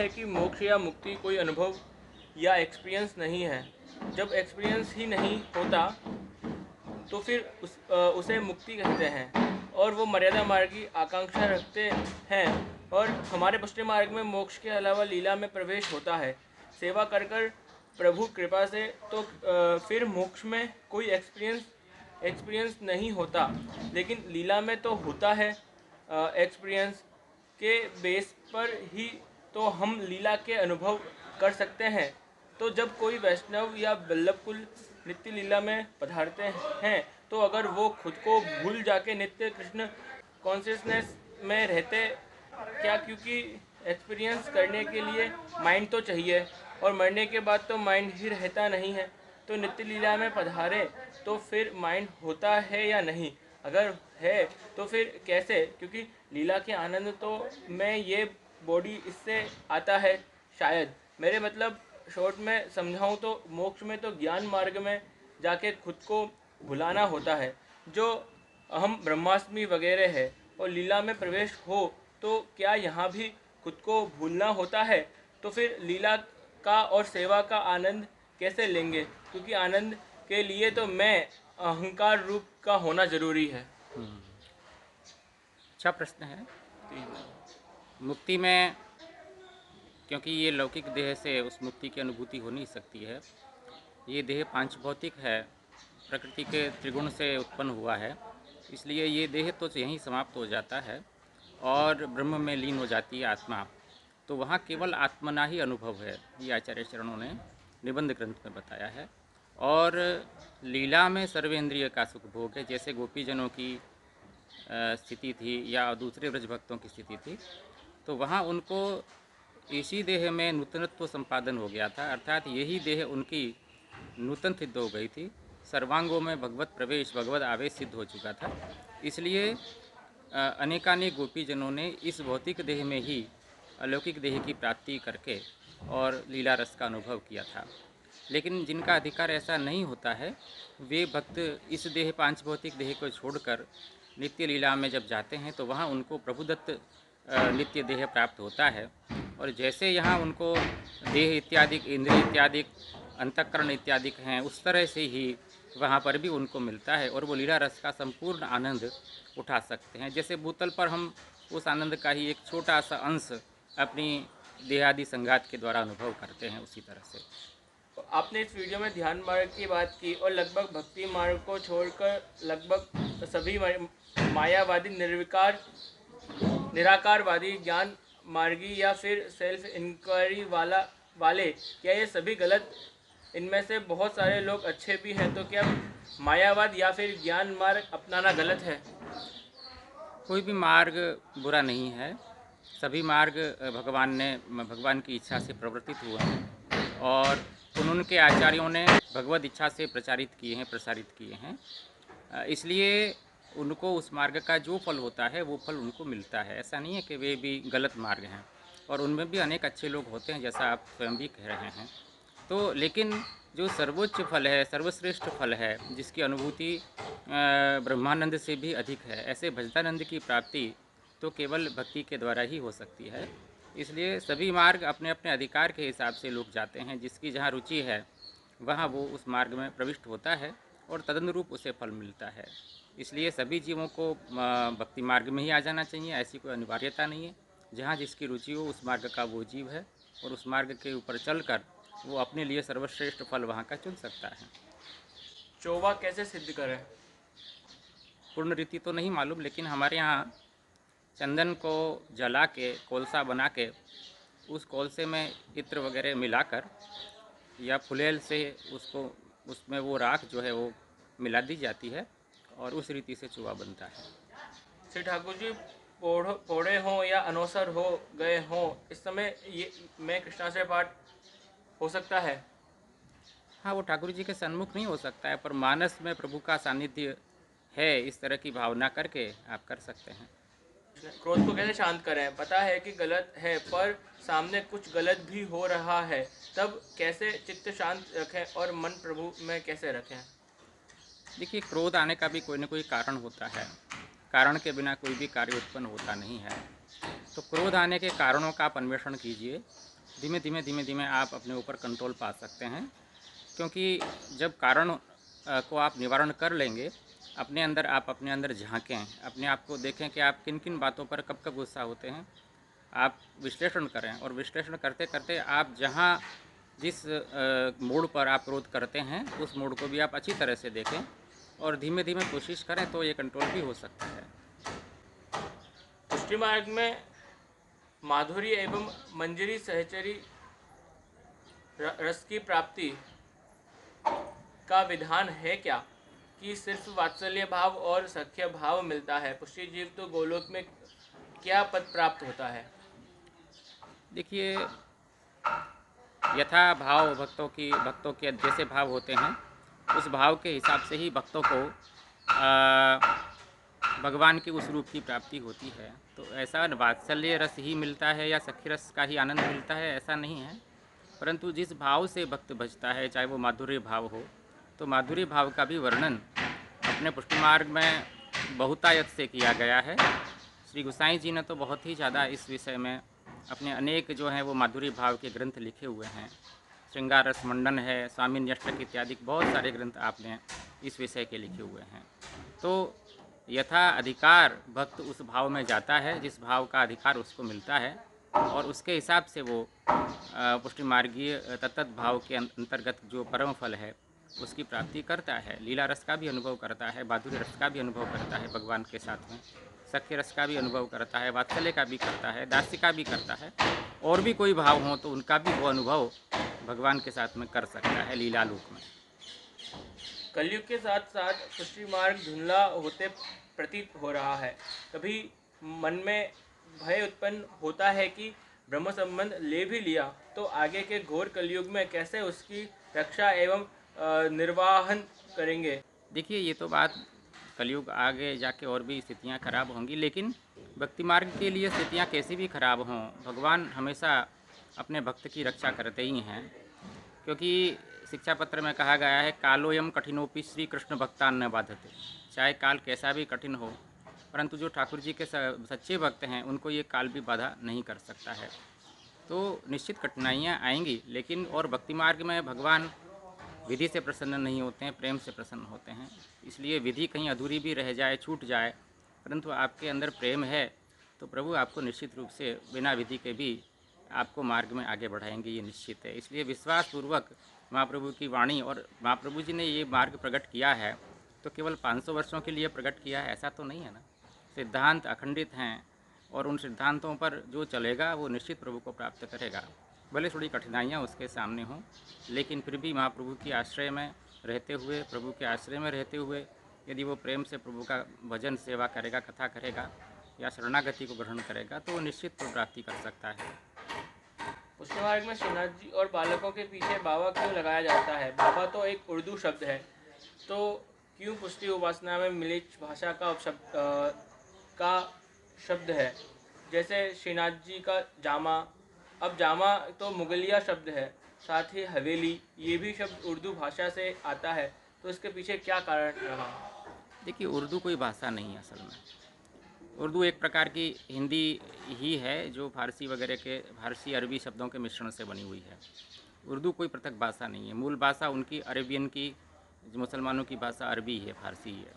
है कि मोक्ष या मुक्ति कोई अनुभव या एक्सपीरियंस नहीं है। जब एक्सपीरियंस ही नहीं होता तो फिर उसे मुक्ति कहते हैं और वो मर्यादा मार्ग की आकांक्षा रखते हैं। और हमारे पुष्टि मार्ग में मोक्ष के अलावा लीला में प्रवेश होता है सेवा कर कर प्रभु कृपा से। तो फिर मोक्ष में कोई एक्सपीरियंस नहीं होता, लेकिन लीला में तो होता है। एक्सपीरियंस के बेस पर ही तो हम लीला के अनुभव कर सकते हैं। तो जब कोई वैष्णव या वल्लभ कुल नित्य लीला में पधारते हैं तो अगर वो खुद को भूल जाके नित्य कृष्ण कॉन्शियसनेस में रहते क्या, क्योंकि एक्सपीरियंस करने के लिए माइंड तो चाहिए और मरने के बाद तो माइंड ही रहता नहीं है। तो नित्य लीला में पधारे तो फिर माइंड होता है या नहीं? अगर है तो फिर कैसे? क्योंकि लीला के आनंद तो में ये बॉडी इससे आता है शायद। मेरे मतलब शॉर्ट में समझाऊं तो मोक्ष में तो ज्ञान मार्ग में जाके खुद को भुलाना होता है, जो अहम ब्रह्मास्मि वगैरह है। और लीला में प्रवेश हो तो क्या यहाँ भी खुद को भूलना होता है? तो फिर लीला का और सेवा का आनंद कैसे लेंगे? क्योंकि आनंद के लिए तो मैं अहंकार रूप का होना जरूरी है। अच्छा प्रश्न है। मुक्ति में, क्योंकि ये लौकिक देह से उस मुक्ति की अनुभूति हो नहीं सकती है। ये देह पांच भौतिक है, प्रकृति के त्रिगुण से उत्पन्न हुआ है, इसलिए ये देह तो यहीं समाप्त हो जाता है और ब्रह्म में लीन हो जाती है आत्मा। तो वहाँ केवल आत्मना ही अनुभव है, ये आचार्य चरणों ने निबंध ग्रंथ में बताया है। और लीला में सर्वेंद्रिय का सुख भोग है, जैसे गोपीजनों की स्थिति थी या दूसरे ब्रज भक्तों की स्थिति थी। तो वहाँ उनको इसी देह में नूतनत्व संपादन हो गया था, अर्थात यही देह उनकी नूतन सिद्ध हो गई थी। सर्वांगों में भगवत प्रवेश, भगवत आवेश सिद्ध हो चुका था। इसलिए अनेकानेक गोपीजनों ने इस भौतिक देह में ही अलौकिक देह की प्राप्ति करके और लीला रस का अनुभव किया था। लेकिन जिनका अधिकार ऐसा नहीं होता है, वे भक्त इस देह पांच भौतिक देह को छोड़कर नित्य लीला में जब जाते हैं तो वहाँ उनको प्रभुदत्त नित्य देह प्राप्त होता है। और जैसे यहाँ उनको देह इत्यादि, इंद्रिय इत्यादि, अंतःकरण इत्यादि हैं, उस तरह से ही वहाँ पर भी उनको मिलता है और वो लीला रस का संपूर्ण आनंद उठा सकते हैं। जैसे बोतल पर हम उस आनंद का ही एक छोटा सा अंश अपनी देहादि संघात के द्वारा अनुभव करते हैं, उसी तरह से। आपने इस वीडियो में ध्यान मार्ग की बात की और लगभग भक्ति मार्ग को छोड़कर लगभग सभी मायावादी, निराकारवादी, ज्ञान मार्गी या फिर सेल्फ इंक्वायरी वाले, क्या ये सभी गलत? इनमें से बहुत सारे लोग अच्छे भी हैं, तो क्या मायावाद या फिर ज्ञान मार्ग अपनाना गलत है? कोई भी मार्ग बुरा नहीं है। सभी मार्ग भगवान की इच्छा से प्रवर्तित हुए हैं और उनके आचार्यों ने भगवत इच्छा से प्रसारित किए हैं। इसलिए उनको उस मार्ग का जो फल होता है वो फल उनको मिलता है। ऐसा नहीं है कि वे भी गलत मार्ग हैं, और उनमें भी अनेक अच्छे लोग होते हैं, जैसा आप स्वयं भी कह रहे हैं। तो लेकिन जो सर्वोच्च फल है, सर्वश्रेष्ठ फल है, जिसकी अनुभूति ब्रह्मानंद से भी अधिक है, ऐसे भजतानंद की प्राप्ति तो केवल भक्ति के द्वारा ही हो सकती है। इसलिए सभी मार्ग अपने अपने अधिकार के हिसाब से लोग जाते हैं। जिसकी जहाँ रुचि है वहाँ वो उस मार्ग में प्रविष्ट होता है और तदनुरूप उसे फल मिलता है। इसलिए सभी जीवों को भक्ति मार्ग में ही आ जाना चाहिए, ऐसी कोई अनिवार्यता नहीं है। जहाँ जिसकी रुचि हो उस मार्ग का वो जीव है और उस मार्ग के ऊपर चलकर वो अपने लिए सर्वश्रेष्ठ फल वहाँ का चुन सकता है। चोवा कैसे सिद्ध करें? पूर्ण रीति तो नहीं मालूम, लेकिन हमारे यहाँ चंदन को जला के कोलसा बना के उस कोलसे में इत्र वगैरह मिलाकर या फुलेल से उसमें वो राख जो है वो मिला दी जाती है और उस रीति से चूहा बनता है। श्री ठाकुर जी पौड़े हों या अनवसर हो गए हों, इस समय ये मैं कृष्णाश्रय पाठ हो सकता है? हाँ, वो ठाकुर जी के सन्मुख नहीं हो सकता है, पर मानस में प्रभु का सानिध्य है, इस तरह की भावना करके आप कर सकते हैं। क्रोध को कैसे शांत करें? पता है कि गलत है पर सामने कुछ गलत भी हो रहा है, तब कैसे चित्त शांत रखें और मन प्रभु में कैसे रखें? देखिए, क्रोध आने का भी कोई न कोई कारण होता है। कारण के बिना कोई भी कार्य उत्पन्न होता नहीं है। तो क्रोध आने के कारणों का आप अन्वेषण कीजिए धीमे धीमे आप अपने ऊपर कंट्रोल पा सकते हैं, क्योंकि जब कारण को आप निवारण कर लेंगे, आप अपने अंदर झांकें, अपने आप को देखें कि आप किन किन बातों पर कब कब गुस्सा होते हैं, आप विश्लेषण करें और विश्लेषण करते करते आप जहाँ जिस मोड़ पर आप क्रोध करते हैं उस मोड़ को भी आप अच्छी तरह से देखें और धीमे धीमे कोशिश करें तो ये कंट्रोल भी हो सकता है। पुष्टि मार्ग में माधुर्य एवं मंजरी सहचरी रस की प्राप्ति का विधान है क्या, कि सिर्फ वात्सल्य भाव और सख्य भाव मिलता है? पुष्टि जीव तो गोलोक में क्या पद प्राप्त होता है? देखिए, यथा भाव भक्तों के जैसे भाव होते हैं उस भाव के हिसाब से ही भक्तों को भगवान के उस रूप की प्राप्ति होती है। तो ऐसा वात्सल्य रस ही मिलता है या सखी रस का ही आनंद मिलता है, ऐसा नहीं है। परंतु जिस भाव से भक्त भजता है, चाहे वो माधुर्य भाव हो, तो माधुर्य भाव का भी वर्णन अपने पुष्टि मार्ग में बहुतायत से किया गया है। श्री गोसाई जी ने तो बहुत ही ज़्यादा इस विषय में अपने अनेक जो हैं वो माधुर्य भाव के ग्रंथ लिखे हुए हैं। श्रृंगार रस मंडन है, स्वामी न्यष्टक इत्यादि बहुत सारे ग्रंथ आपने इस विषय के लिखे हुए हैं। तो यथा अधिकार भक्त उस भाव में जाता है जिस भाव का अधिकार उसको मिलता है, और उसके हिसाब से वो पुष्टि मार्गीय तत्त भाव के अंतर्गत जो परम फल है उसकी प्राप्ति करता है। लीला रस का भी अनुभव करता है, माधुर्य रस का भी अनुभव करता है भगवान के साथ में, सख्य रस का भी अनुभव करता है, वात्सल्य का भी करता है, दास्य का भी करता है, और भी कोई भाव हो तो उनका भी वो अनुभव भगवान के साथ में कर सकता है लीला लोक में। कलयुग के साथ साथ पुष्टि मार्ग धुंधला होते प्रतीत हो रहा है। कभी मन में भय उत्पन्न होता है कि ब्रह्म संबंध ले भी लिया तो आगे के घोर कलयुग में कैसे उसकी रक्षा एवं निर्वाहन करेंगे? देखिए, ये तो बात कलयुग आगे जाके और भी स्थितियाँ खराब होंगी, लेकिन भक्ति मार्ग के लिए स्थितियाँ कैसी भी खराब हों, भगवान हमेशा अपने भक्त की रक्षा करते ही हैं। क्योंकि शिक्षा पत्र में कहा गया है, कालोयम कठिनोपि श्री कृष्ण भक्तान न बाधते। चाहे काल कैसा भी कठिन हो, परंतु जो ठाकुर जी के सच्चे भक्त हैं उनको ये काल भी बाधा नहीं कर सकता है। तो निश्चित कठिनाइयाँ आएंगी, लेकिन और भक्ति मार्ग में भगवान विधि से प्रसन्न नहीं होते हैं, प्रेम से प्रसन्न होते हैं। इसलिए विधि कहीं अधूरी भी रह जाए, छूट जाए, परंतु आपके अंदर प्रेम है तो प्रभु आपको निश्चित रूप से बिना विधि के भी आपको मार्ग में आगे बढ़ाएंगे, ये निश्चित है। इसलिए विश्वासपूर्वक महाप्रभु की वाणी, और महाप्रभु जी ने ये मार्ग प्रकट किया है तो केवल 500 वर्षों के लिए प्रकट किया है ऐसा तो नहीं है ना। सिद्धांत अखंडित हैं और उन सिद्धांतों पर जो चलेगा वो निश्चित प्रभु को प्राप्त करेगा। भले थोड़ी कठिनाइयाँ उसके सामने हों, लेकिन फिर भी महाप्रभु की आश्रय में रहते हुए, प्रभु के आश्रय में रहते हुए यदि वो प्रेम से प्रभु का भजन सेवा करेगा, कथा करेगा या शरणागति को ग्रहण करेगा तो वो निश्चित प्राप्ति कर सकता है। पुष्टि मार्ग में श्रीनाथ जी और बालकों के पीछे बाबा क्यों लगाया जाता है? बाबा तो एक उर्दू शब्द है, तो क्यों पुष्टि उपासना में मिलिच भाषा का शब्द है? जैसे श्रीनाथ जी का जामा, अब जामा तो मुगलिया शब्द है, साथ ही हवेली ये भी शब्द उर्दू भाषा से आता है, तो इसके पीछे क्या कारण रहा? देखिए, उर्दू कोई भाषा नहीं है असल में। उर्दू एक प्रकार की हिंदी ही है जो फारसी अरबी शब्दों के मिश्रण से बनी हुई है। उर्दू कोई पृथक भाषा नहीं है। मूल भाषा उनकी अरेबियन की, जो मुसलमानों की भाषा अरबी है, फारसी है।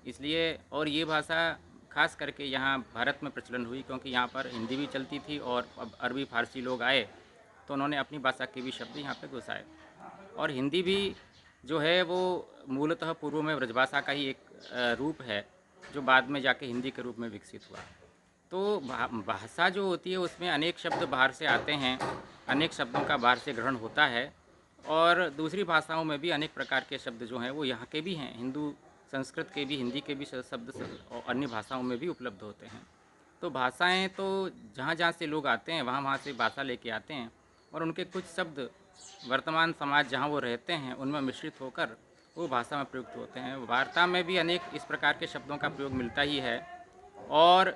इसलिए और ये भाषा खास करके यहाँ भारत में प्रचलन हुई क्योंकि यहाँ पर हिंदी भी चलती थी और अब अरबी फारसी लोग आए तो उन्होंने अपनी भाषा के भी शब्द यहाँ पे घुसाए। और हिंदी भी जो है वो मूलतः पूर्व में ब्रजभाषा का ही एक रूप है जो बाद में जाके हिंदी के रूप में विकसित हुआ। तो भाषा जो होती है उसमें अनेक शब्द बाहर से आते हैं, अनेक शब्दों का बाहर से ग्रहण होता है, और दूसरी भाषाओं में भी अनेक प्रकार के शब्द जो हैं वो यहाँ के भी हैं, हिंदू संस्कृत के भी, हिंदी के भी शब्द और अन्य भाषाओं में भी उपलब्ध होते हैं। तो भाषाएं तो जहाँ जहाँ से लोग आते हैं वहाँ से भाषा लेके आते हैं, और उनके कुछ शब्द वर्तमान समाज जहाँ वो रहते हैं उनमें मिश्रित होकर वो भाषा में प्रयुक्त होते हैं। वार्ता में भी अनेक इस प्रकार के शब्दों का प्रयोग मिलता ही है, और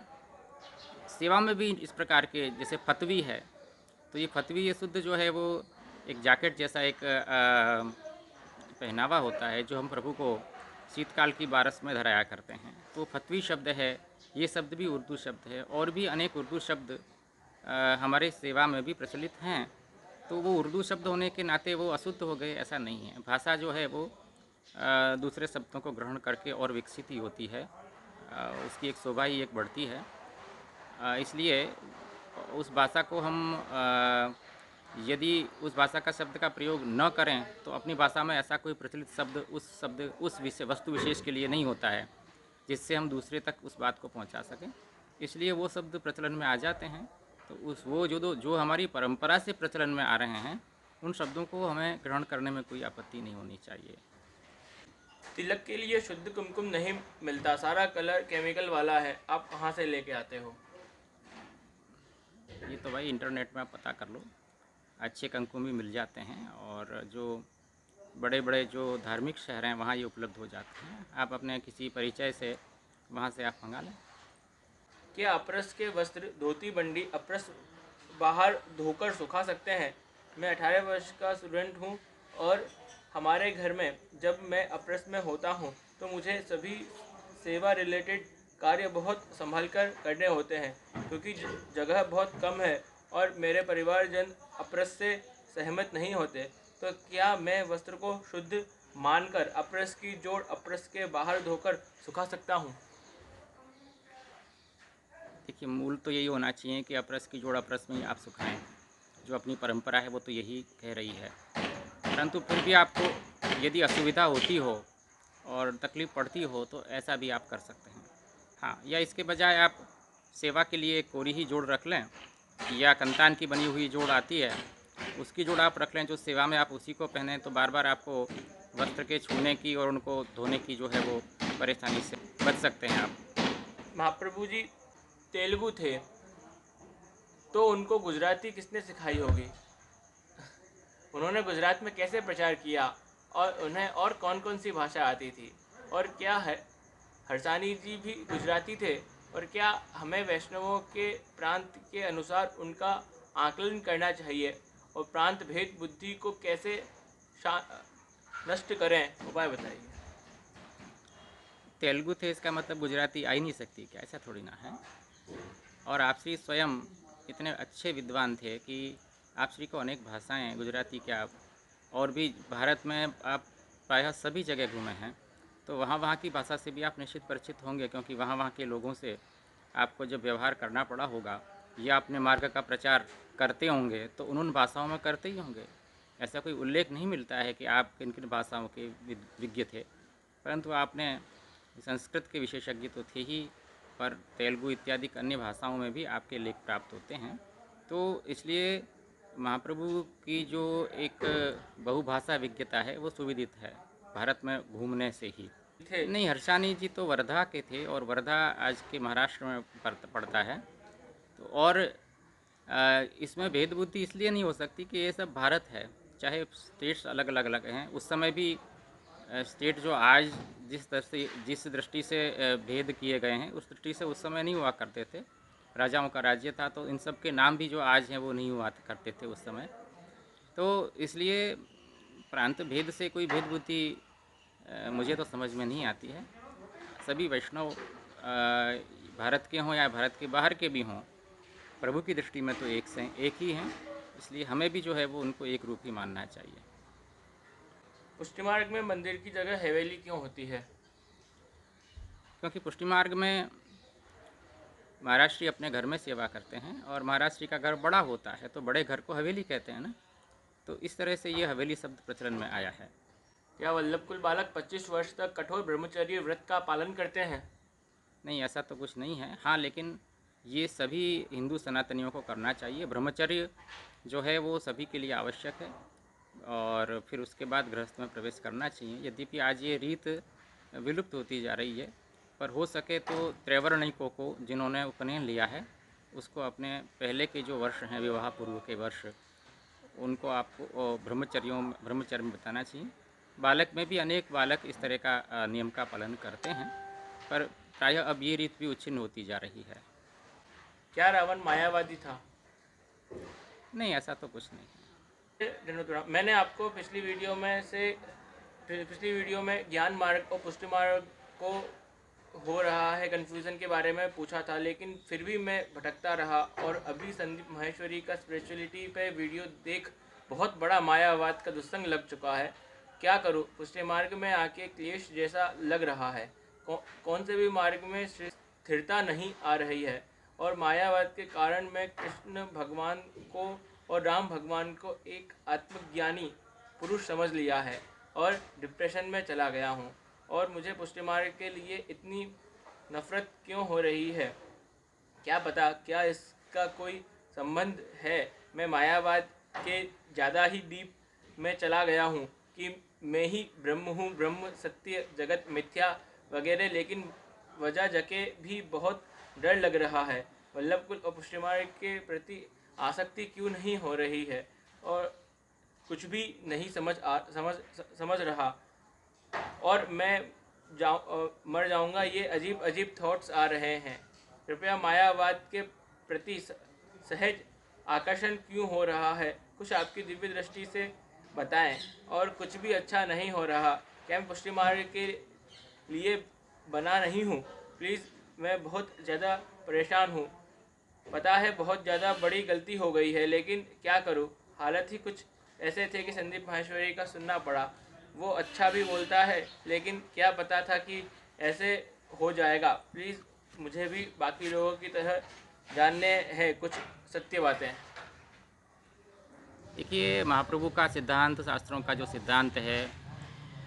सेवा में भी इस प्रकार के, जैसे फतवी है, तो ये फतवी, ये शुद्ध जो है वो एक जैकेट जैसा एक पहनावा होता है जो हम प्रभु को शीतकाल की बारस में धराया करते हैं, तो फतवी शब्द है। ये शब्द भी उर्दू शब्द है, और भी अनेक उर्दू शब्द हमारे सेवा में भी प्रचलित हैं, तो वो उर्दू शब्द होने के नाते वो अशुद्ध हो गए, ऐसा नहीं है। भाषा जो है वो दूसरे शब्दों को ग्रहण करके और विकसित ही होती है, उसकी एक शोभा ही एक बढ़ती है। इसलिए उस भाषा को हम यदि उस भाषा का शब्द का प्रयोग न करें तो अपनी भाषा में ऐसा कोई प्रचलित शब्द उस विषय वस्तु विशेष के लिए नहीं होता है जिससे हम दूसरे तक उस बात को पहुंचा सकें। इसलिए वो शब्द प्रचलन में आ जाते हैं, तो उस वो जो हमारी परंपरा से प्रचलन में आ रहे हैं उन शब्दों को हमें ग्रहण करने में कोई आपत्ति नहीं होनी चाहिए। तिलक के लिए शुद्ध कुमकुम नहीं मिलता, सारा कलर केमिकल वाला है, आप कहाँ से लेके आते हो? ये तो भाई इंटरनेट में आप पता कर लो, अच्छे कुमकुम भी मिल जाते हैं, और जो बड़े बड़े जो धार्मिक शहर हैं वहाँ ये उपलब्ध हो जाते हैं। आप अपने किसी परिचय से वहाँ से आप मंगा लें। क्या अप्रस के वस्त्र, धोती बंडी अप्रस बाहर धोकर सुखा सकते हैं? मैं 18 वर्ष का स्टूडेंट हूँ और हमारे घर में जब मैं अप्रस में होता हूँ तो मुझे सभी सेवा रिलेटेड कार्य बहुत संभाल कर करने होते हैं, क्योंकि जगह बहुत कम है और मेरे परिवारजन अप्रस से सहमत नहीं होते। तो क्या मैं वस्त्र को शुद्ध मानकर अप्रस की जोड़ अप्रस के बाहर धोकर सुखा सकता हूँ? देखिए, मूल तो यही होना चाहिए कि अप्रस की जोड़ अप्रस में ही आप सुखाएं। जो अपनी परंपरा है वो तो यही कह रही है, परंतु फिर भी आपको यदि असुविधा होती हो और तकलीफ़ पड़ती हो तो ऐसा भी आप कर सकते हैं। हाँ, या इसके बजाय आप सेवा के लिए कोरी ही जोड़ रख लें, या कंतान की बनी हुई जोड़ आती है उसकी जोड़ आप रख लें, जो सेवा में आप उसी को पहने, तो बार बार आपको वस्त्र के छूने की और उनको धोने की जो है वो परेशानी से बच सकते हैं आप। महाप्रभु जी तेलुगु थे, तो उनको गुजराती किसने सिखाई होगी? उन्होंने गुजरात में कैसे प्रचार किया और उन्हें और कौन कौन सी भाषा आती थी? और क्या है हरसानी जी भी गुजराती थे? और क्या हमें वैष्णवों के प्रांत के अनुसार उनका आकलन करना चाहिए? और प्रांत भेद बुद्धि को कैसे नष्ट करें, उपाय बताइए। तेलुगु थे इसका मतलब गुजराती आ ही नहीं सकती क्या? ऐसा थोड़ी ना है। और आप श्री स्वयं इतने अच्छे विद्वान थे कि आप श्री को अनेक भाषाएं, गुजराती क्या और भी भारत में आप प्रायः सभी जगह घूमे हैं, तो वहाँ की भाषा से भी आप निश्चित परिचित होंगे, क्योंकि वहाँ के लोगों से आपको जब व्यवहार करना पड़ा होगा या अपने मार्ग का प्रचार करते होंगे तो उन भाषाओं में करते ही होंगे। ऐसा कोई उल्लेख नहीं मिलता है कि आप किन किन भाषाओं के विज्ञ थे, परंतु आपने संस्कृत के विशेषज्ञ तो थे ही, पर तेलुगु इत्यादि अन्य भाषाओं में भी आपके लेख प्राप्त होते हैं। तो इसलिए महाप्रभु की जो एक बहुभाषा विज्ञता है वो सुविदित है भारत में घूमने से ही। थे नहीं, हर्षानी जी तो वर्धा के थे, और वर्धा आज के महाराष्ट्र में पड़ता है। तो और इसमें भेद बुद्धि इसलिए नहीं हो सकती कि ये सब भारत है, चाहे स्टेट्स अलग अलग अलग हैं। उस समय भी स्टेट जो आज जिस दृष्टि से भेद किए गए हैं उस दृष्टि से उस समय नहीं हुआ करते थे। राजाओं का राज्य था, तो इन सब के नाम भी जो आज हैं वो नहीं हुआ करते थे उस समय। तो इसलिए प्रांत भेद से कोई भेद बुद्धि मुझे तो समझ में नहीं आती है। सभी वैष्णव भारत के हों या भारत के बाहर के भी हों, प्रभु की दृष्टि में तो एक ही हैं, इसलिए हमें भी जो है वो उनको एक रूप ही मानना चाहिए। पुष्टि मार्ग में मंदिर की जगह हवेली क्यों होती है? क्योंकि पुष्टि मार्ग में महाराष्ट्री अपने घर में सेवा करते हैं, और महाराष्ट्री का घर बड़ा होता है तो बड़े घर को हवेली कहते हैं ना, तो इस तरह से ये हवेली शब्द प्रचलन में आया है। क्या वल्लभ कुल बालक 25 वर्ष तक कठोर ब्रह्मचर्य व्रत का पालन करते हैं? नहीं, ऐसा तो कुछ नहीं है। हाँ, लेकिन ये सभी हिंदू सनातनियों को करना चाहिए। ब्रह्मचर्य जो है वो सभी के लिए आवश्यक है, और फिर उसके बाद गृहस्थ में प्रवेश करना चाहिए। यद्यपि आज ये रीत विलुप्त होती जा रही है, पर हो सके तो त्रैवर्णिकों को जिन्होंने उपनयन लिया है उसको अपने पहले के जो वर्ष हैं विवाह पूर्व के वर्ष, उनको आपको ब्रह्मचर्य में बताना चाहिए। बालक में भी अनेक बालक इस तरह का नियम का पालन करते हैं, पर प्रायः अब ये रीत भी उच्छिन्न होती जा रही है। क्या रावण मायावादी था? नहीं, ऐसा तो कुछ नहीं है। मैंने आपको पिछली वीडियो में ज्ञान मार्ग और पुष्टि मार्ग को हो रहा है है कन्फ्यूज़न के बारे में पूछा था, लेकिन फिर भी मैं भटकता रहा और अभी संदीप माहेश्वरी का स्पिरिचुअलिटी पे वीडियो देख बहुत बड़ा मायावाद का दुस्संग लग चुका है। क्या करूँ? पुष्टि मार्ग में आके क्लेश जैसा लग रहा है। कौन से भी मार्ग में स्थिरता नहीं आ रही है और मायावाद के कारण मैं कृष्ण भगवान को और राम भगवान को एक आत्मज्ञानी पुरुष समझ लिया है और डिप्रेशन में चला गया हूँ। और मुझे पुष्टि मार्ग के लिए इतनी नफ़रत क्यों हो रही है? क्या पता क्या इसका कोई संबंध है? मैं मायावाद के ज़्यादा ही डीप में चला गया हूँ कि मैं ही ब्रह्म हूँ, ब्रह्म सत्य, जगत मिथ्या वगैरह, लेकिन वजह जके भी बहुत डर लग रहा है। वल्लभ कुल और पुष्टि मार्ग के प्रति आसक्ति क्यों नहीं हो रही है और कुछ भी नहीं समझ रहा और मैं मर जाऊंगा। ये अजीब अजीब थॉट्स आ रहे हैं। कृपया मायावाद के प्रति सहज आकर्षण क्यों हो रहा है, कुछ आपकी दिव्य दृष्टि से बताएं। और कुछ भी अच्छा नहीं हो रहा। क्या मैं पुष्टि मार्ग के लिए बना नहीं हूँ? प्लीज़, मैं बहुत ज़्यादा परेशान हूँ। पता है बहुत ज़्यादा बड़ी गलती हो गई है, लेकिन क्या करूँ? हालत ही कुछ ऐसे थे कि संदीप माहेश्वरी का सुनना पड़ा। वो अच्छा भी बोलता है, लेकिन क्या पता था कि ऐसे हो जाएगा। प्लीज़, मुझे भी बाकी लोगों की तरह जानने हैं कुछ सत्य बातें। देखिए, महाप्रभु का सिद्धांत, शास्त्रों का जो सिद्धांत है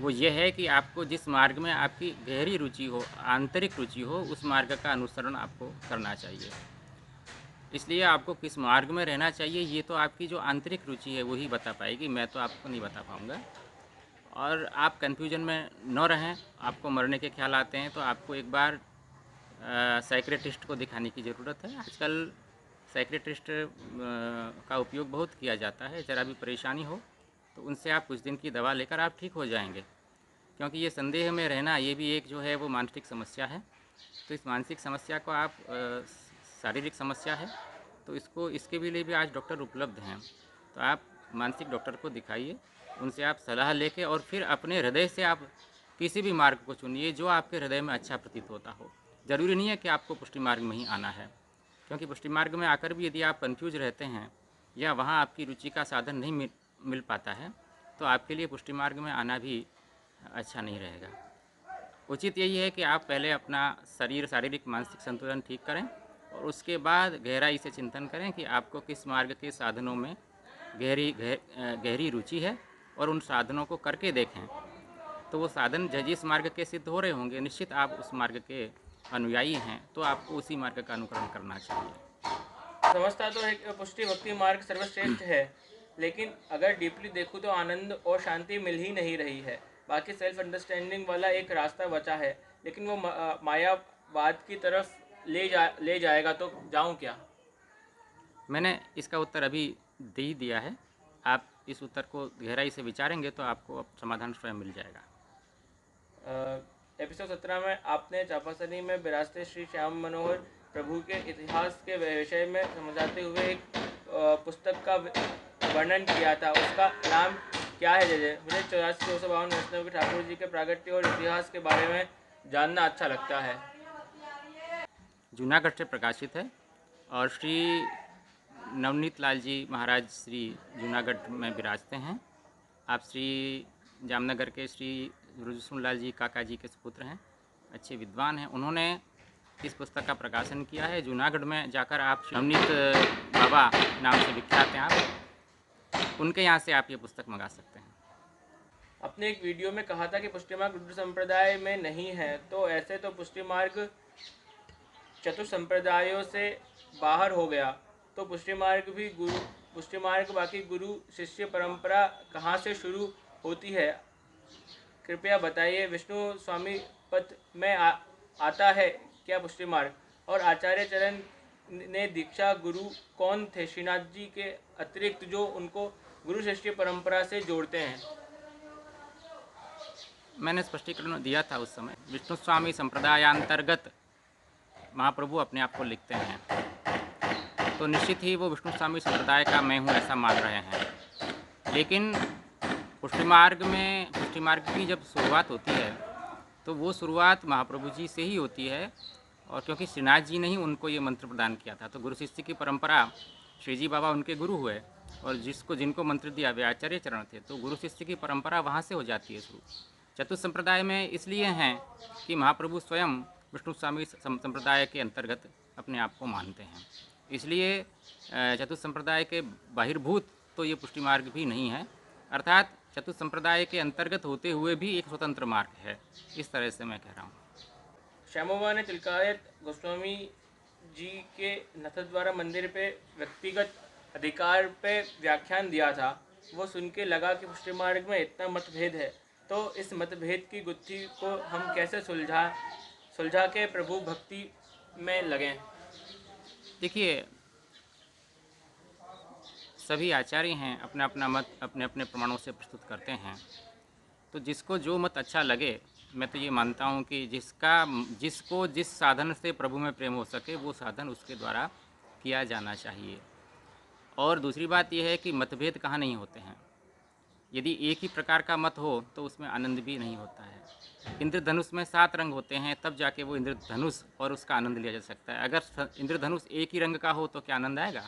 वो ये है कि आपको जिस मार्ग में आपकी गहरी रुचि हो, आंतरिक रुचि हो, उस मार्ग का अनुसरण आपको करना चाहिए। इसलिए आपको किस मार्ग में रहना चाहिए ये तो आपकी जो आंतरिक रुचि है वही बता पाएगी, मैं तो आपको नहीं बता पाऊँगा। और आप कन्फ्यूजन में न रहें। आपको मरने के ख्याल आते हैं तो आपको एक बार साइकियाट्रिस्ट को दिखाने की ज़रूरत है। आजकल साइकियाट्रिस्ट का उपयोग बहुत किया जाता है। ज़रा भी परेशानी हो तो उनसे आप कुछ दिन की दवा लेकर आप ठीक हो जाएंगे, क्योंकि ये संदेह में रहना ये भी एक जो है वो मानसिक समस्या है। तो इस मानसिक समस्या को आप शारीरिक समस्या है तो इसके भी लिए भी आज डॉक्टर उपलब्ध हैं। तो आप मानसिक डॉक्टर को दिखाइए, उनसे आप सलाह लेके और फिर अपने हृदय से आप किसी भी मार्ग को चुनिए जो आपके हृदय में अच्छा प्रतीत होता हो। ज़रूरी नहीं है कि आपको पुष्टि मार्ग में ही आना है, क्योंकि पुष्टि मार्ग में आकर भी यदि आप कन्फ्यूज रहते हैं या वहाँ आपकी रुचि का साधन नहीं मिल पाता है तो आपके लिए पुष्टि मार्ग में आना भी अच्छा नहीं रहेगा। उचित यही है कि आप पहले अपना शारीरिक मानसिक संतुलन ठीक करें और उसके बाद गहराई से चिंतन करें कि आपको किस मार्ग के साधनों में गहरी रुचि है और उन साधनों को करके देखें। तो वो साधन जिस मार्ग के सिद्ध हो रहे होंगे, निश्चित आप उस मार्ग के अनुयायी हैं तो आपको उसी मार्ग का अनुकरण करना चाहिए। समझता तो है कि पुष्टि भक्ति मार्ग सर्वश्रेष्ठ है, लेकिन अगर डीपली देखूँ तो आनंद और शांति मिल ही नहीं रही है। बाकी सेल्फ अंडरस्टैंडिंग वाला एक रास्ता बचा है, लेकिन वो मायावाद की तरफ ले जाएगा तो जाऊं क्या? मैंने इसका उत्तर अभी दे ही दिया है। आप इस उत्तर को गहराई से विचारेंगे तो आपको समाधान स्वयं मिल जाएगा। एपिसोड 17 में आपने चापासनी में विरासते श्री श्याम मनोहर प्रभु के इतिहास के विषय में समझाते हुए एक पुस्तक का वर्णन किया था। उसका नाम क्या है जय? मुझे 84-252 वैष्णव के ठाकुर जी के प्रागट्य और इतिहास के बारे में जानना अच्छा लगता है। जूनागढ़ से प्रकाशित है और श्री नवनीत लाल जी महाराज श्री जूनागढ़ में विराजते हैं। आप श्री जामनगर के श्री रुजसुन लाल जी काका जी के सुपुत्र हैं, अच्छे विद्वान हैं। उन्होंने इस पुस्तक का प्रकाशन किया है। जूनागढ़ में जाकर आप नवनीत बाबा नाम से विख्यात हैं, आप उनके यहाँ से आप ये पुस्तक मंगा सकते हैं। आपने एक वीडियो में कहा था कि पुष्टि मार्ग रुद्र संप्रदाय में नहीं है, तो ऐसे तो पुष्टि मार्ग चतुर संप्रदायों से बाहर हो गया, तो पुष्टि मार्ग बाकी गुरु शिष्य परंपरा कहाँ से शुरू होती है? कृपया बताइए। विष्णु स्वामी पथ में आता है क्या पुष्टि मार्ग? और आचार्य चरण ने दीक्षा गुरु कौन थे श्रीनाथ जी के अतिरिक्त जो उनको गुरु शिष्य परंपरा से जोड़ते हैं? मैंने स्पष्टीकरण दिया था उस समय। विष्णु स्वामी संप्रदायांतर्गत महाप्रभु अपने आप को लिखते हैं, तो निश्चित ही वो विष्णु स्वामी संप्रदाय का मैं हूँ ऐसा मान रहे हैं। लेकिन पुष्टि मार्ग की जब शुरुआत होती है तो वो शुरुआत महाप्रभु जी से ही होती है, और क्योंकि श्रीनाथ जी ने ही उनको ये मंत्र प्रदान किया था, तो गुरु शिष्य की परंपरा, श्री जी बाबा उनके गुरु हुए और जिनको मंत्र दिया वे आचार्य चरण थे, तो गुरु शिष्य की परंपरा वहाँ से हो जाती है शुरू। चतुर्थ संप्रदाय में इसलिए हैं कि महाप्रभु स्वयं विष्णु स्वामी संप्रदाय के अंतर्गत अपने आप को मानते हैं, इसलिए चतुर्थ संप्रदाय के बहिर्भूत तो ये पुष्टि मार्ग भी नहीं है, अर्थात चतुर्थ संप्रदाय के अंतर्गत होते हुए भी एक स्वतंत्र मार्ग है, इस तरह से मैं कह रहा हूँ। श्यामोबा ने तिलकायत गोस्वामी जी के नाथद्वारा मंदिर पे व्यक्तिगत अधिकार पे व्याख्यान दिया था। वो सुन के लगा कि पुष्टि मार्ग में इतना मतभेद है, तो इस मतभेद की गुत्थी को हम कैसे सुलझा के प्रभु भक्ति में लगें। देखिए, सभी आचार्य हैं, अपना अपना मत अपने अपने प्रमाणों से प्रस्तुत करते हैं, तो जिसको जो मत अच्छा लगे, मैं तो ये मानता हूँ कि जिसको जिस साधन से प्रभु में प्रेम हो सके वो साधन उसके द्वारा किया जाना चाहिए। और दूसरी बात यह है कि मतभेद कहाँ नहीं होते हैं। यदि एक ही प्रकार का मत हो तो उसमें आनंद भी नहीं होता है। इंद्रधनुष में 7 रंग होते हैं, तब जाके वो इंद्रधनुष और उसका आनंद लिया जा सकता है। अगर इंद्रधनुष एक ही रंग का हो तो क्या आनंद आएगा।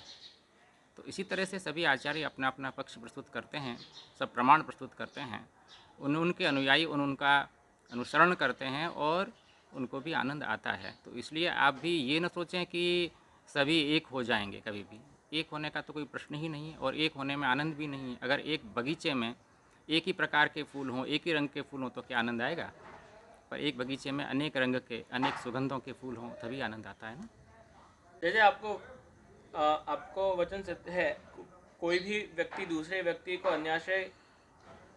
तो इसी तरह से सभी आचार्य अपना अपना पक्ष प्रस्तुत करते हैं, सब प्रमाण प्रस्तुत करते हैं, उनके अनुयायी उनका अनुसरण करते हैं और उनको भी आनंद आता है। तो इसलिए आप भी ये न सोचें कि सभी एक हो जाएंगे, कभी भी एक होने का तो कोई प्रश्न ही नहीं है और एक होने में आनंद भी नहीं है। अगर एक बगीचे में एक ही प्रकार के फूल हों, एक ही रंग के फूल हों तो क्या आनंद आएगा। पर एक बगीचे में अनेक रंग के, अनेक सुगंधों के फूल हों तभी आनंद आता है ना। जैसे आपको वचन सत्य है, कोई भी व्यक्ति दूसरे व्यक्ति को अन्याय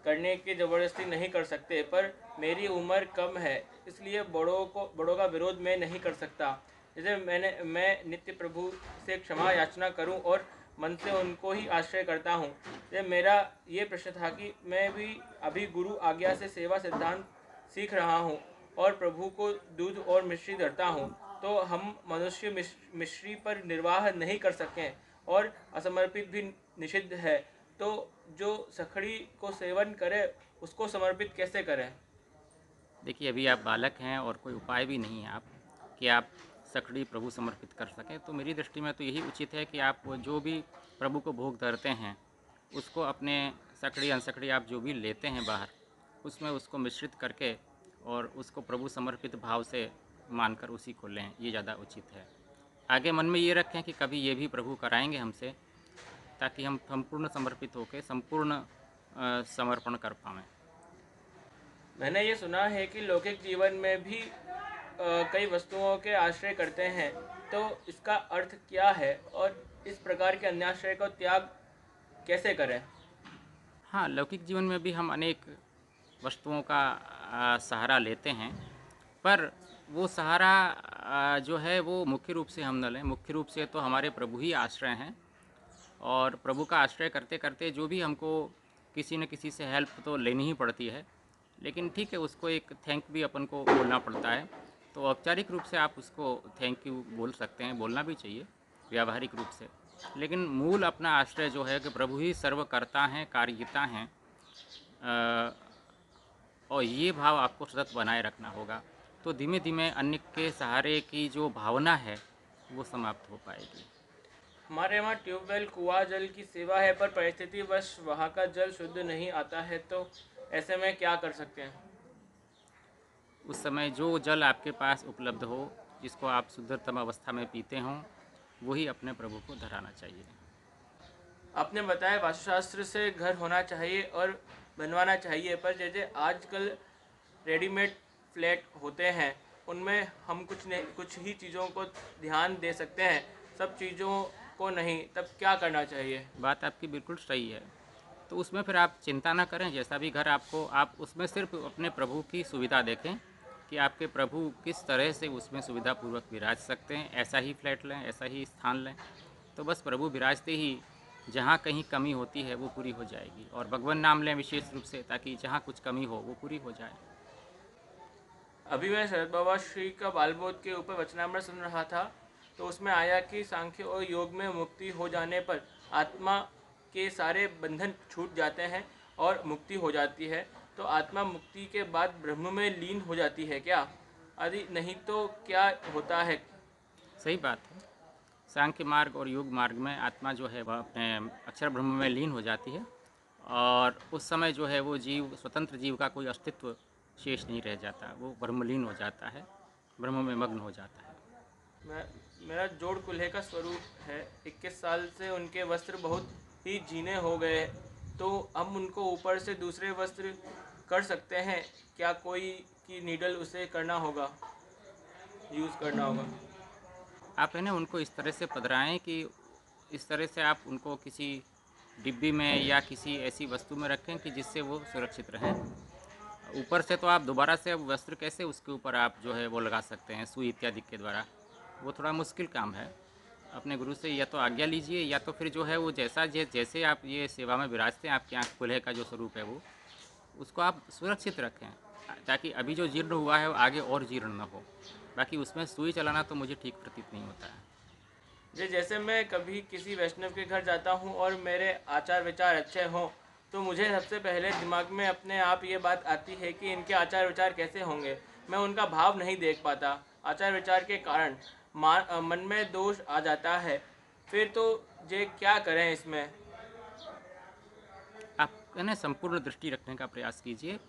करने की ज़बरदस्ती नहीं कर सकते, पर मेरी उम्र कम है इसलिए बड़ों का विरोध मैं नहीं कर सकता। जैसे मैं नित्य प्रभु से क्षमा याचना करूं और मन से उनको ही आश्रय करता हूं। जैसे मेरा ये प्रश्न था कि मैं भी अभी गुरु आज्ञा से सेवा सिद्धांत सीख रहा हूं और प्रभु को दूध और मिश्री धरता हूं, तो हम मनुष्य मिश्री पर निर्वाह नहीं कर सकें और असमर्पित भी निषिद्ध है, तो जो सखड़ी को सेवन करे उसको समर्पित कैसे करें। देखिए, अभी आप बालक हैं और कोई उपाय भी नहीं है आप कि आप सखड़ी प्रभु समर्पित कर सकें। तो मेरी दृष्टि में तो यही उचित है कि आप जो भी प्रभु को भोग धरते हैं उसको अपने सखड़ी अनसखड़ी आप जो भी लेते हैं बाहर, उसमें उसको मिश्रित करके और उसको प्रभु समर्पित भाव से मानकर उसी को लें, ये ज़्यादा उचित है। आगे मन में ये रखें कि कभी ये भी प्रभु कराएंगे हमसे, ताकि हम संपूर्ण समर्पित होकर संपूर्ण समर्पण कर पाएँ। मैंने ये सुना है कि लौकिक जीवन में भी कई वस्तुओं के आश्रय करते हैं, तो इसका अर्थ क्या है और इस प्रकार के अन्याश्रय को त्याग कैसे करें। हाँ, लौकिक जीवन में भी हम अनेक वस्तुओं का सहारा लेते हैं, पर वो सहारा जो है वो मुख्य रूप से हम न लें। मुख्य रूप से तो हमारे प्रभु ही आश्रय हैं और प्रभु का आश्रय करते करते जो भी हमको किसी न किसी से हेल्प तो लेनी ही पड़ती है, लेकिन ठीक है, उसको एक थैंक भी अपन को बोलना पड़ता है। तो औपचारिक रूप से आप उसको थैंक यू बोल सकते हैं, बोलना भी चाहिए व्यावहारिक रूप से, लेकिन मूल अपना आश्रय जो है कि प्रभु ही सर्वकर्ता हैं, कार्यता हैं, और ये भाव आपको सतत बनाए रखना होगा। तो धीमे धीमे अन्य के सहारे की जो भावना है वो समाप्त हो पाएगी। हमारे यहाँ ट्यूबवेल कुआं जल की सेवा है, पर परिस्थितिवश वहाँ का जल शुद्ध नहीं आता है, तो ऐसे में क्या कर सकते हैं। उस समय जो जल आपके पास उपलब्ध हो, जिसको आप शुद्धतम अवस्था में पीते हों, वही अपने प्रभु को धराना चाहिए। आपने बताया वास्तुशास्त्र से घर होना चाहिए और बनवाना चाहिए, पर जैसे आजकल रेडीमेड फ्लैट होते हैं उनमें हम कुछ ही चीज़ों को ध्यान दे सकते हैं, सब चीज़ों को नहीं, तब क्या करना चाहिए। बात आपकी बिल्कुल सही है। तो उसमें फिर आप चिंता ना करें, जैसा भी घर आपको, आप उसमें सिर्फ अपने प्रभु की सुविधा देखें कि आपके प्रभु किस तरह से उसमें सुविधापूर्वक विराज सकते हैं। ऐसा ही फ्लैट लें, ऐसा ही स्थान लें, तो बस प्रभु विराजते ही जहाँ कहीं कमी होती है वो पूरी हो जाएगी। और भगवान नाम लें विशेष रूप से, ताकि जहाँ कुछ कमी हो वो पूरी हो जाए। अभी मैं शरद बाबा श्री का बालबोध के ऊपर वचनामृत सुन रहा था, तो उसमें आया कि सांख्य और योग में मुक्ति हो जाने पर आत्मा के सारे बंधन छूट जाते हैं और मुक्ति हो जाती है, तो आत्मा मुक्ति के बाद ब्रह्म में लीन हो जाती है क्या। आदि, नहीं तो क्या होता है? सही बात है। सांख्य मार्ग और योग मार्ग में आत्मा जो है वह अपने अक्षर ब्रह्म में लीन हो जाती है और उस समय जो है वो जीव, स्वतंत्र जीव का कोई अस्तित्व शेष नहीं रह जाता, वो ब्रह्मलीन हो जाता है, ब्रह्म में मग्न हो जाता है। मेरा जोड़ कुल्हे का स्वरूप है। 21 साल से उनके वस्त्र बहुत ही जीने हो गए, तो हम उनको ऊपर से दूसरे वस्त्र कर सकते हैं क्या? कोई की नीडल उसे करना होगा, यूज़ करना होगा। आप है ना उनको इस तरह से पधराएं कि इस तरह से आप उनको किसी डिब्बी में या किसी ऐसी वस्तु में रखें कि जिससे वो सुरक्षित रहें। ऊपर से तो आप दोबारा से अब वस्त्र कैसे उसके ऊपर आप जो है वो लगा सकते हैं सुई इत्यादि के द्वारा, वो थोड़ा मुश्किल काम है। अपने गुरु से या तो आज्ञा लीजिए या तो फिर जो है वो जैसे आप ये सेवा में विराजते हैं, आपकी आँख खुले का जो स्वरूप है वो, उसको आप सुरक्षित रखें ताकि अभी जो जीर्ण हुआ है वो आगे और जीर्ण न हो। बाकी उसमें सुई चलाना तो मुझे ठीक प्रतीत नहीं होता है। जैसे मैं कभी किसी वैष्णव के घर जाता हूँ और मेरे आचार विचार अच्छे हों, तो मुझे सबसे पहले दिमाग में अपने आप ये बात आती है कि इनके आचार विचार कैसे होंगे। मैं उनका भाव नहीं देख पाता। आचार विचार के कारण मन में दोष आ जाता है। फिर तो ये क्या करें इसमें? आप है ना संपूर्ण दृष्टि रखने का प्रयास कीजिए,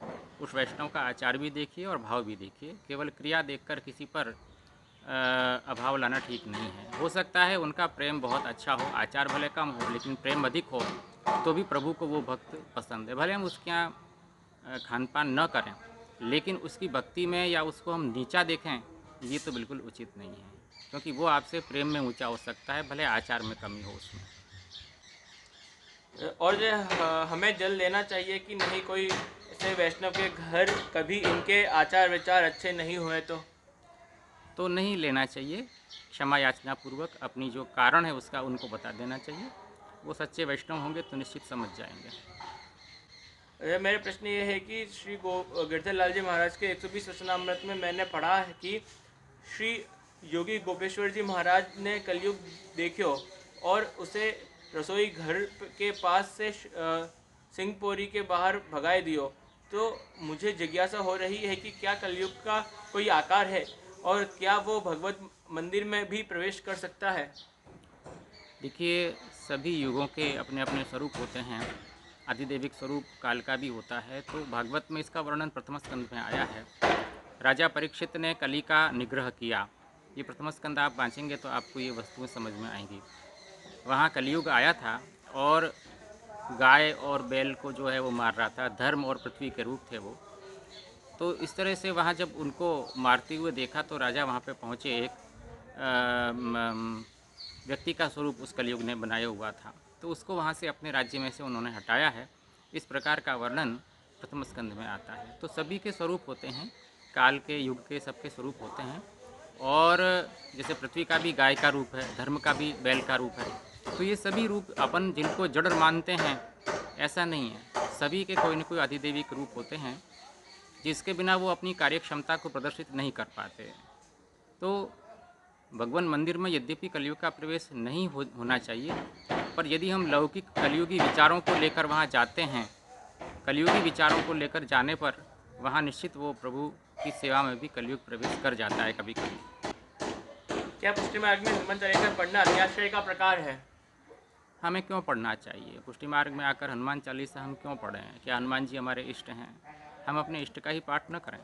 उस वैष्णव का आचार भी देखिए और भाव भी देखिए। केवल क्रिया देखकर किसी पर अभाव लाना ठीक नहीं है। हो सकता है उनका प्रेम बहुत अच्छा हो, आचार भले कम हो लेकिन प्रेम अधिक हो, तो भी प्रभु को वो भक्त पसंद है। भले हम उसके यहाँ खान पान न करें, लेकिन उसकी भक्ति में या उसको हम नीचा देखें, ये तो बिल्कुल उचित नहीं है, क्योंकि वो आपसे प्रेम में ऊंचा हो सकता है, भले आचार में कमी हो उसमें। और जो हमें जल लेना चाहिए कि नहीं? कोई ऐसे वैष्णव के घर कभी इनके आचार विचार अच्छे नहीं हुए तो नहीं लेना चाहिए। क्षमा याचना पूर्वक अपनी जो कारण है उसका उनको बता देना चाहिए। वो सच्चे वैष्णव होंगे तो निश्चित समझ जाएंगे। मेरा प्रश्न ये है कि श्री गिरधर लाल जी महाराज के 120 वचनामृत में मैंने पढ़ा है कि श्री योगी गोपेश्वर जी महाराज ने कलयुग देखो और उसे रसोई घर के पास से सिंहपोरी के बाहर भगाए दियो। तो मुझे जिज्ञासा हो रही है कि क्या कलयुग का कोई आकार है और क्या वो भगवत मंदिर में भी प्रवेश कर सकता है? देखिए, सभी युगों के अपने अपने स्वरूप होते हैं। आदिदेविक स्वरूप काल का भी होता है। तो भागवत में इसका वर्णन प्रथम स्कंद में आया है। राजा परीक्षित ने कली का निग्रह किया, ये प्रथम स्कंद आप बाँचेंगे तो आपको ये वस्तुएं समझ में आएंगी। वहाँ कलयुग आया था और गाय और बैल को जो है वो मार रहा था, धर्म और पृथ्वी के रूप थे वो। तो इस तरह से वहाँ जब उनको मारते हुए देखा तो राजा वहाँ पे पहुँचे। एक व्यक्ति का स्वरूप उस कलयुग ने बनाया हुआ था, तो उसको वहाँ से अपने राज्य में से उन्होंने हटाया है। इस प्रकार का वर्णन प्रथम स्कंद में आता है। तो सभी के स्वरूप होते हैं, काल के युग के सबके स्वरूप होते हैं। और जैसे पृथ्वी का भी गाय का रूप है, धर्म का भी बैल का रूप है। तो ये सभी रूप अपन जिनको जड़ मानते हैं ऐसा नहीं है, सभी के कोई न कोई अधिदेविक रूप होते हैं जिसके बिना वो अपनी कार्य क्षमता को प्रदर्शित नहीं कर पाते। तो भगवान मंदिर में यद्यपि कलयुग का प्रवेश नहीं होना चाहिए, पर यदि हम लौकिक कलयुगी विचारों को लेकर वहाँ जाते हैं, कलयुगी विचारों को लेकर जाने पर वहाँ निश्चित वो प्रभु की सेवा में भी कलयुग प्रवेश कर जाता है कभी कभी। क्या पुष्टि मार्ग में हनुमान चालीसा पढ़ना अत्याश्रय का प्रकार है? हमें क्यों पढ़ना चाहिए? पुष्टि मार्ग में आकर हनुमान चालीसा हम क्यों पढ़ें? क्या हनुमान जी हमारे इष्ट हैं? हम अपने इष्ट का ही पाठ न करें?